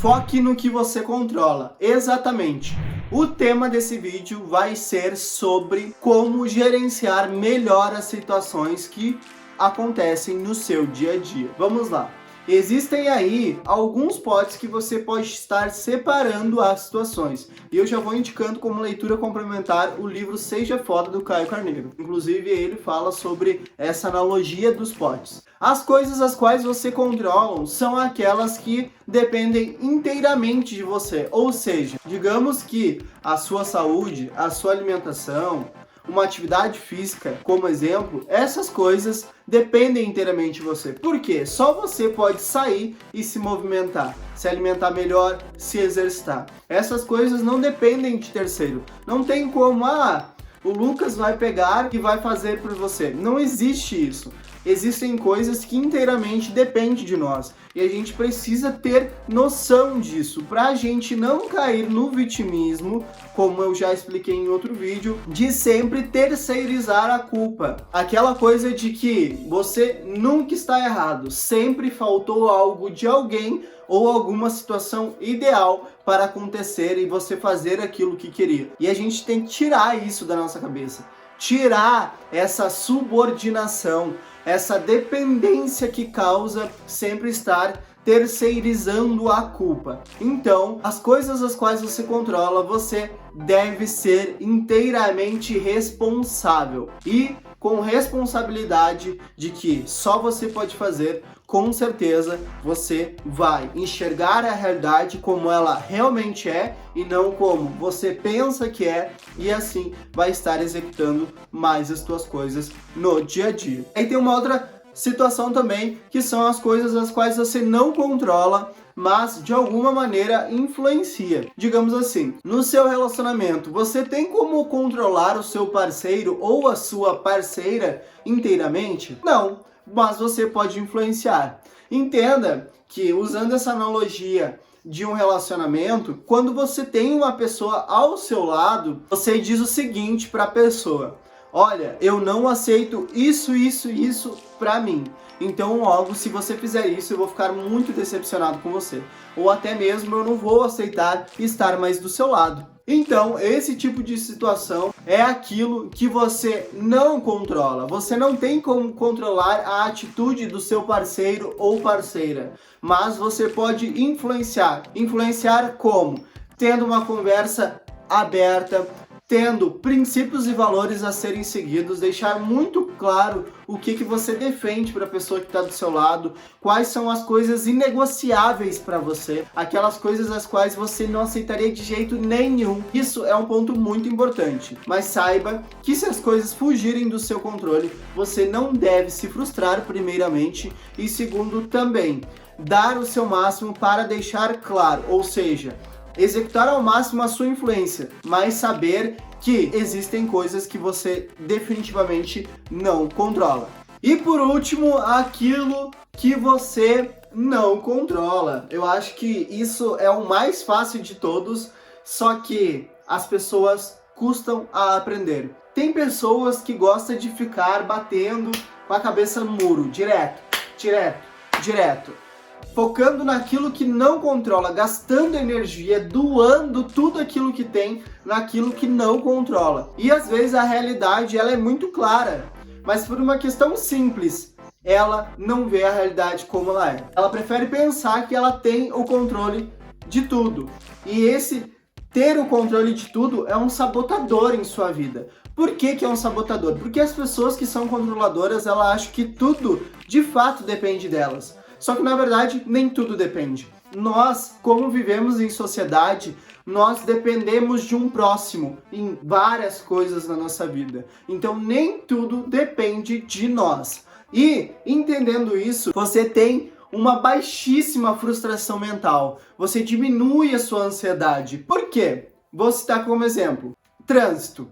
Foque no que você controla. Exatamente. O tema desse vídeo vai ser sobre como gerenciar melhor as situações que acontecem no seu dia a dia. Vamos lá. Existem aí alguns potes que você pode estar separando as situações. E eu já vou indicando como leitura complementar o livro Seja Foda, do Caio Carneiro. Inclusive, ele fala sobre essa analogia dos potes. As coisas as quais você controla são aquelas que dependem inteiramente de você. Ou seja, digamos que a sua saúde, a sua alimentação, uma atividade física, como exemplo, essas coisas dependem inteiramente de você. Por quê? Só você pode sair e se movimentar, se alimentar melhor, se exercitar. Essas coisas não dependem de terceiro. Não tem como, o Lucas vai pegar e vai fazer por você. Não existe isso. Existem coisas que inteiramente dependem de nós. E a gente precisa ter noção disso, para a gente não cair no vitimismo, como eu já expliquei em outro vídeo, de sempre terceirizar a culpa. Aquela coisa de que você nunca está errado, sempre faltou algo de alguém ou alguma situação ideal para acontecer e você fazer aquilo que queria. E a gente tem que tirar isso da nossa cabeça. Tirar essa subordinação, essa dependência que causa sempre estar terceirizando a culpa. Então, as coisas as quais você controla, você deve ser inteiramente responsável. E com responsabilidade de que só você pode fazer, com certeza você vai enxergar a realidade como ela realmente é e não como você pensa que é, e assim vai estar executando mais as suas coisas no dia a dia. Aí tem uma outra situação também, que são as coisas as quais você não controla, mas de alguma maneira influencia. Digamos assim, no seu relacionamento, você tem como controlar o seu parceiro ou a sua parceira inteiramente? Não, mas você pode influenciar. Entenda que, usando essa analogia de um relacionamento, quando você tem uma pessoa ao seu lado, você diz o seguinte para a pessoa: olha, eu não aceito isso pra mim. Então logo, se você fizer isso, eu vou ficar muito decepcionado com você. Ou até mesmo eu não vou aceitar estar mais do seu lado. Então, esse tipo de situação é aquilo que você não controla. Você não tem como controlar a atitude do seu parceiro ou parceira. Mas você pode influenciar. Influenciar como? Tendo uma conversa aberta, tendo princípios e valores a serem seguidos, deixar muito claro o que você defende para a pessoa que está do seu lado, quais são as coisas inegociáveis para você, aquelas coisas as quais você não aceitaria de jeito nenhum. Isso é um ponto muito importante, mas saiba que se as coisas fugirem do seu controle, você não deve se frustrar primeiramente, e segundo também, dar o seu máximo para deixar claro, ou seja, executar ao máximo a sua influência, mas saber que existem coisas que você definitivamente não controla. E por último, aquilo que você não controla. Eu acho que isso é o mais fácil de todos, só que as pessoas custam a aprender. Tem pessoas que gostam de ficar batendo com a cabeça no muro, direto. Focando naquilo que não controla, gastando energia, doando tudo aquilo que tem naquilo que não controla. E às vezes a realidade ela é muito clara, mas por uma questão simples, ela não vê a realidade como ela é. Ela prefere pensar que ela tem o controle de tudo. E esse ter o controle de tudo é um sabotador em sua vida. Por que é um sabotador? Porque as pessoas que são controladoras, elas acham que tudo de fato depende delas. Só que na verdade nem tudo depende. Nós, como vivemos em sociedade, nós dependemos de um próximo em várias coisas na nossa vida. Então nem tudo depende de nós. E entendendo isso, você tem uma baixíssima frustração mental. Você diminui a sua ansiedade. Por quê? Vou citar como exemplo: trânsito.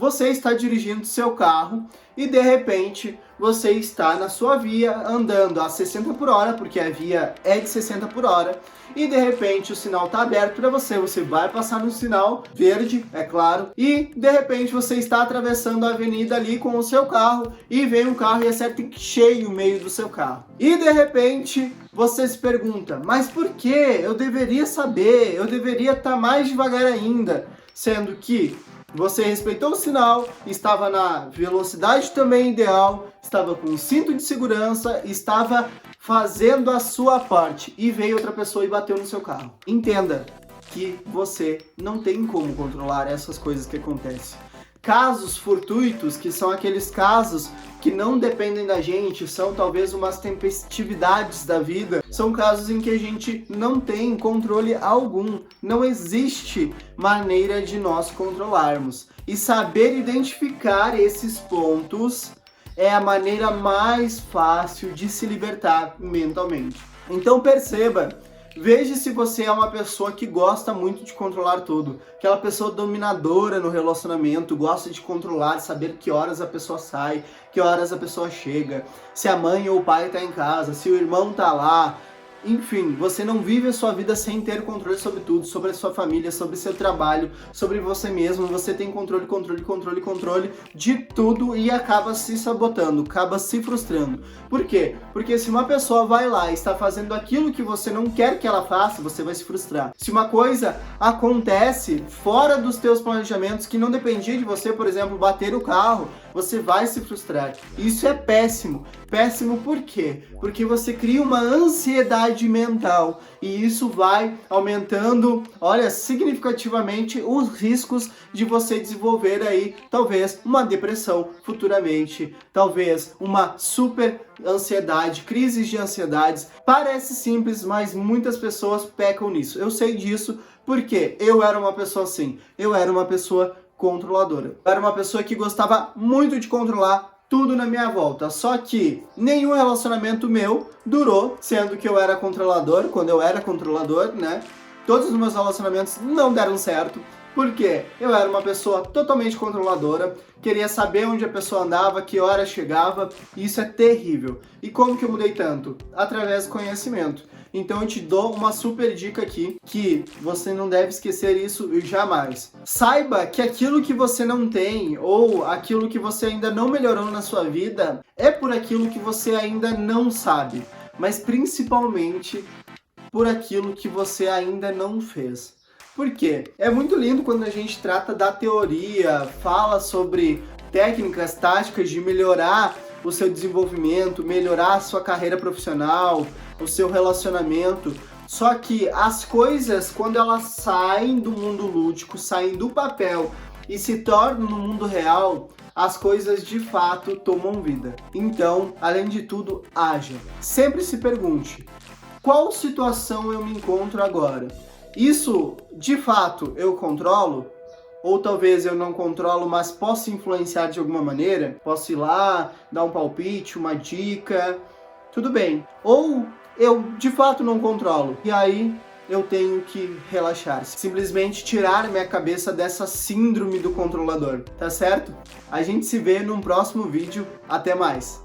Você está dirigindo seu carro e de repente você está na sua via andando a 60 por hora, porque a via é de 60 por hora, e de repente o sinal está aberto para você, você vai passar no sinal verde, é claro, e de repente você está atravessando a avenida ali com o seu carro e vem um carro e acerta em cheio o meio do seu carro. E de repente você se pergunta, mas por que? Eu deveria saber, eu deveria estar mais devagar ainda, sendo que você respeitou o sinal, estava na velocidade também ideal, estava com o cinto de segurança, estava fazendo a sua parte e veio outra pessoa e bateu no seu carro. Entenda que você não tem como controlar essas coisas que acontecem. Casos fortuitos, que são aqueles casos que não dependem da gente, são talvez umas tempestividades da vida, são casos em que a gente não tem controle algum, não existe maneira de nós controlarmos. E saber identificar esses pontos é a maneira mais fácil de se libertar mentalmente. Então perceba, veja se você é uma pessoa que gosta muito de controlar tudo. Aquela pessoa dominadora no relacionamento, gosta de controlar, saber que horas a pessoa sai, que horas a pessoa chega, se a mãe ou o pai está em casa, se o irmão está lá. Enfim, você não vive a sua vida sem ter controle sobre tudo, sobre a sua família, sobre seu trabalho, sobre você mesmo. Você tem controle de tudo e acaba se sabotando, acaba se frustrando. Por quê? Porque se uma pessoa vai lá e está fazendo aquilo que você não quer que ela faça, você vai se frustrar. Se uma coisa acontece fora dos teus planejamentos, que não dependia de você, por exemplo, bater o carro, você vai se frustrar. Isso é péssimo. Péssimo por quê? Porque você cria uma ansiedade mental e isso vai aumentando, olha, significativamente os riscos de você desenvolver aí, talvez, uma depressão futuramente, talvez uma super ansiedade, crises de ansiedades. Parece simples, mas muitas pessoas pecam nisso. Eu sei disso porque eu era uma pessoa assim, eu era uma pessoa controladora. Eu era uma pessoa que gostava muito de controlar tudo na minha volta, só que nenhum relacionamento meu durou, sendo que eu era controlador, quando eu era controlador, né? Todos os meus relacionamentos não deram certo, porque eu era uma pessoa totalmente controladora, queria saber onde a pessoa andava, que hora chegava, e isso é terrível. E como que eu mudei tanto? Através do conhecimento. Então eu te dou uma super dica aqui, que você não deve esquecer isso jamais. Saiba que aquilo que você não tem, ou aquilo que você ainda não melhorou na sua vida, é por aquilo que você ainda não sabe, mas principalmente por aquilo que você ainda não fez. Por quê? É muito lindo quando a gente trata da teoria, fala sobre técnicas, táticas de melhorar o seu desenvolvimento, melhorar a sua carreira profissional, o seu relacionamento. Só que as coisas, quando elas saem do mundo lúdico, saem do papel e se tornam no mundo real, as coisas de fato tomam vida. Então, além de tudo, haja. Sempre se pergunte, qual situação eu me encontro agora? Isso, de fato, eu controlo? Ou talvez eu não controlo, mas posso influenciar de alguma maneira? Posso ir lá, dar um palpite, uma dica, tudo bem. Ou eu de fato não controlo, e aí eu tenho que relaxar. Simplesmente tirar minha cabeça dessa síndrome do controlador, tá certo? A gente se vê num próximo vídeo. Até mais!